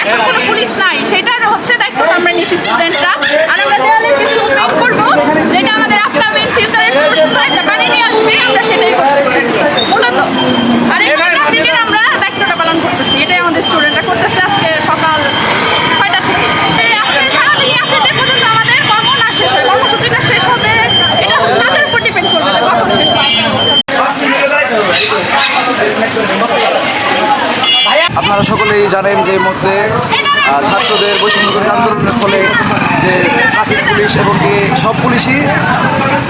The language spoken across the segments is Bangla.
এখন কোনো পুলিশ নাই, সেটার হচ্ছে দায়িত্ব আমরা নিচ্ছি স্টুডেন্টরা। আর আমরা দেওয়ালে কিছু মেক করবো, যেটা আমাদের আপকামিং ফিউচারে সুন্দর একটা বাণী নিয়ে আসবে, আমরা সেটাই করতেছি মূলত। আর এখানকার দিকে আমরা দায়িত্বটা পালন করতেছি, এটাই আমাদের স্টুডেন্টরা করতেছে আজকে সকাল 6টা থেকে। আজকে সারাদিনই আছে, যে পর্যন্ত আমাদের কর্ম না শেষ হয়, কর্মসূচিটা শেষ হবে, এটা তাদের উপর ডিপেন্ড করবে যে কখন শেষ হয়। আপনারা সকলেই জানেন যে এই মুহূর্তে ছাত্রদের বৈষম্যবিরোধী আন্দোলনের ফলে যে ট্রাফিক পুলিশ এবং কি সব পুলিশই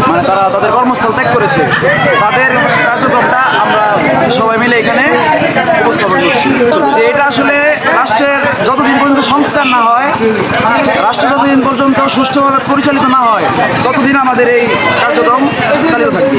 মানে তারা তাদের কর্মস্থল ত্যাগ করেছে, তাদের কার্যক্রমটা আমরা সবাই মিলে এখানে উপস্থাপন করছি। যে এটা আসলে রাষ্ট্রের যতদিন পর্যন্ত সংস্কার না হয়, রাষ্ট্র যতদিন পর্যন্ত সুষ্ঠুভাবে পরিচালিত না হয়, ততদিন আমাদের এই কার্যক্রম চালিত থাকবে।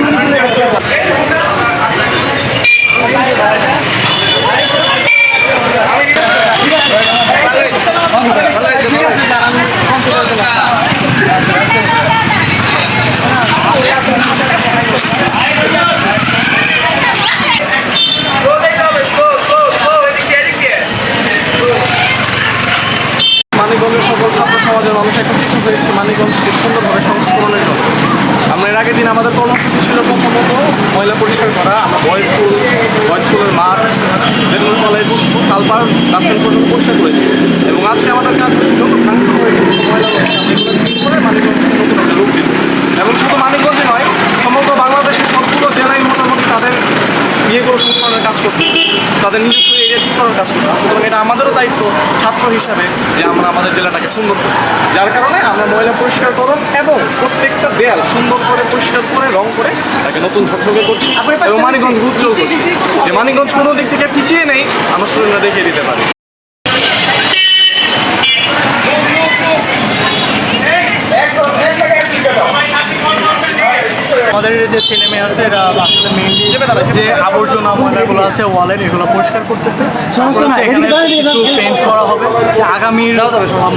মানিকগঞ্জের সকল ছাত্র সমাজের মানুষ একত্রিত হয়েছে মানিকগঞ্জকে সুন্দরভাবে সংস্করণের জন্য। আমরা এর আগের দিন আমাদের কর্মসূচি ছিল প্রথমত ময়লা পরিষ্কার করা। আমরা বয়েজ স্কুলের মাঠ, বেলুন কলেজ, কালপার, বাসস্ট্যান্ড পর্যন্ত পরিষ্কার করেছি। এবং আজকে আমাদের কাজ হচ্ছে যত ভাঙচুর হয়েছে ময়লা হয়েছে আমরা এগুলো ঠিক করে মানিকগঞ্জকে নতুন একটা রূপ দিন। এবং শুধু মানিকগঞ্জে নয়, সমগ্র বাংলাদেশের সবগুলো জেলায় মোটামুটি তাদের ইয়েগুলো সংস্করণের কাজ করতে, তাদের নিজস্ব এরিয়া ঠিক করার কাজ করতে। সুতরাং এটা আমাদেরও দায়িত্ব ছাত্র হিসাবে যে আমরা আমাদের জেলাটাকে সুন্দর করি। যার কারণে আমরা ময়লা পরিষ্কারকরণ এবং প্রত্যেকটা দেয়াল সুন্দর করে পরিষ্কার করে রং করে তাকে নতুন ঝকঝকে করছি এবং মানিকগঞ্জ উজ্জ্বল করছি। যে মানিকগঞ্জ কোনো দিক থেকে পিছিয়ে নেই, আমরা স্টুডেন্টরা দেখিয়ে দিতে পারি। আমাদের যে ছেলে মেয়ে আছে এরা আসলে মেইনলি যে আবর্জনা ময়লাগুলো আছে ওয়ালের এগুলো পরিষ্কার করতেছে। এখানে কিছু পেন্ট করা হবে যে আগামীর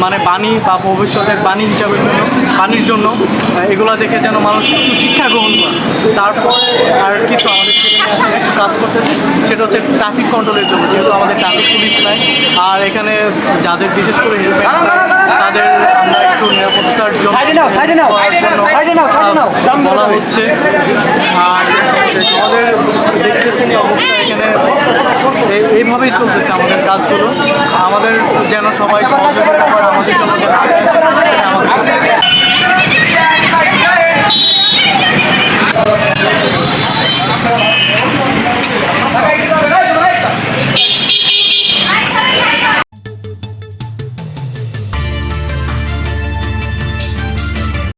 মানে বাণী বা ভবিষ্যতের বাণী হিসাবের জন্য পানির জন্য এগুলো দেখে যেন মানুষ একটু শিক্ষা গ্রহণ করে। তারপর আর কিছু আমাদের ছেলে মেয়ে আছে কিছু কাজ করতেছে, সেটা হচ্ছে ট্রাফিক কন্ট্রোলের জন্য, যেহেতু আমাদের ট্রাফিক পুলিশ নাই। আর এখানে যাদের বিশেষ করে হেলমেট তাদের আমরা একটু নিরাপত্তার জন্য বলা হচ্ছে। আর আমাদের দেখতেছেন অবস্থা এখানে এইভাবেই চলতেছে আমাদের কাজগুলো। আমাদের যেন সবাই সহযোগিতা করে আমাদের জন্য যেন